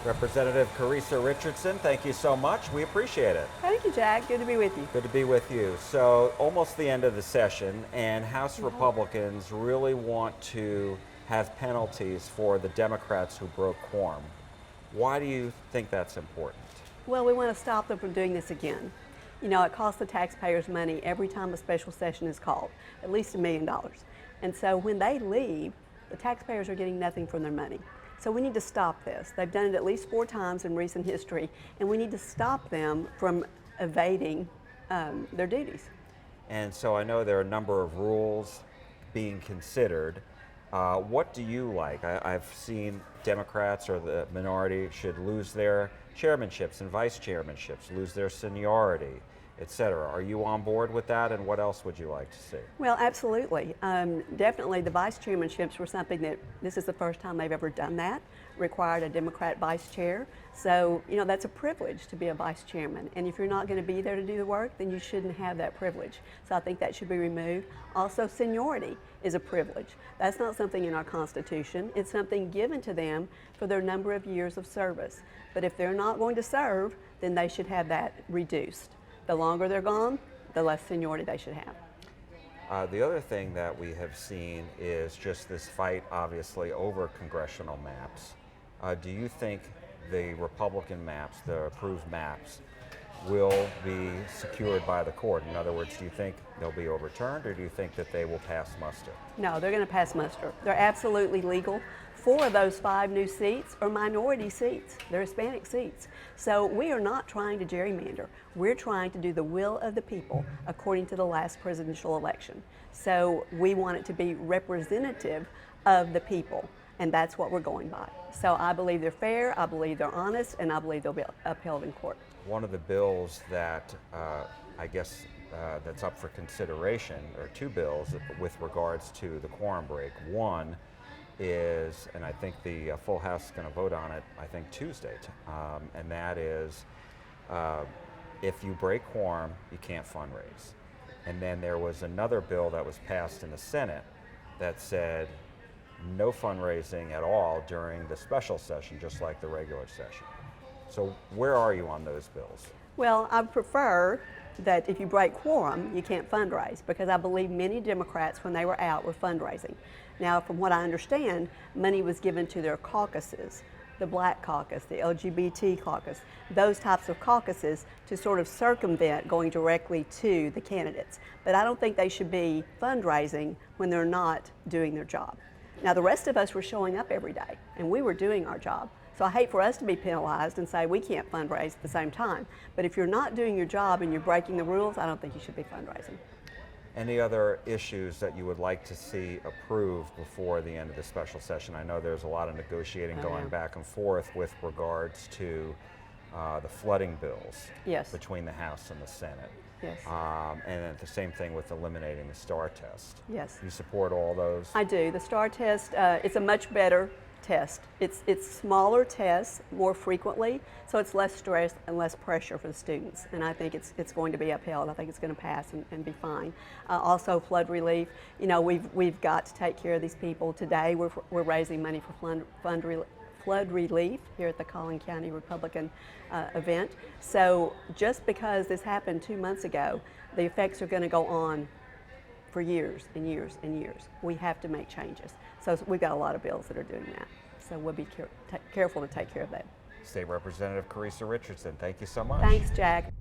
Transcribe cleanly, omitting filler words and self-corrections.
Representative Keresa Richardson, thank you so much. We appreciate it. Thank you, Jack. Good to be with you. Good to be with you. So, almost the end of the session, and House Republicans really want to have penalties for the Democrats who broke quorum. Why do you think that's important? Well, we want to stop them from doing this again. You know, it costs the taxpayers money every time a special session is called, at least $1 million. And so when they leave, the taxpayers are getting nothing from their money. So we need to stop this. They've done it at least 4 times in recent history, and we need to stop them from evading their duties. And so I know there are a number of rules being considered. What do you like? I've seen Democrats or the minority should lose their chairmanships and vice chairmanships, lose their seniority, etc. Are you on board with that, and what else would you like to see? Well, absolutely. Definitely the vice chairmanships were something that this is the first time they've ever done that, required a Democrat vice chair. So, you know, that's a privilege to be a vice chairman. And if you're not going to be there to do the work, then you shouldn't have that privilege. So I think that should be removed. Also, seniority is a privilege. That's not something in our Constitution. It's something given to them for their number of years of service. But if they're not going to serve, then they should have that reduced. The longer they're gone, the less seniority they should have. The other thing that we have seen is just this fight, obviously, over congressional maps. Do you think the Republican maps, the approved maps, will be secured by the court? In other words, do you think they'll be overturned, or do you think that they will pass muster? No, they're going to pass muster. They're absolutely legal. 4 of those 5 new seats are minority seats. They're Hispanic seats. So we are not trying to gerrymander. We're trying to do the will of the people according to the last presidential election. So we want it to be representative of the people, and that's what we're going by. So I believe they're fair, I believe they're honest, and I believe they'll be upheld in court. One of the bills that I guess that's up for consideration, or 2 bills with regards to the quorum break. One is, and I think the full House is going to vote on it, I think Tuesday, and that is if you break quorum, you can't fundraise. And then there was another bill that was passed in the Senate that said no fundraising at all during the special session, just like the regular session. So where are you on those bills? Well, I prefer that if you break quorum, you can't fundraise, because I believe many Democrats, when they were out, were fundraising. Now, from what I understand, money was given to their caucuses, the Black Caucus, the LGBT caucus, those types of caucuses, to sort of circumvent going directly to the candidates. But I don't think they should be fundraising when they're not doing their job. Now, the rest of us were showing up every day, and we were doing our job. So I hate for us to be penalized and say we can't fundraise at the same time. But if you're not doing your job and you're breaking the rules, I don't think you should be fundraising. Any other issues that you would like to see approved before the end of the special session? I know there's a lot of negotiating going back and forth with regards to the flooding bills between the House and the Senate. Yes. And the same thing with eliminating the STAR test. Yes. You support all those? I do. The STAR test, it's a much better test. It's smaller tests more frequently, so it's less stress and less pressure for the students. And I think it's going to be upheld. I think it's going to pass and be fine. Also, flood relief. You know, we've got to take care of these people. Today, we're raising money for flood relief here at the Collin County Republican event. So just because this happened 2 months ago, the effects are going to go on for years and years and years. We have to make changes. So we've got a lot of bills that are doing that. So we'll be careful to take care of that. State Representative Keresa Richardson, thank you so much. Thanks, Jack.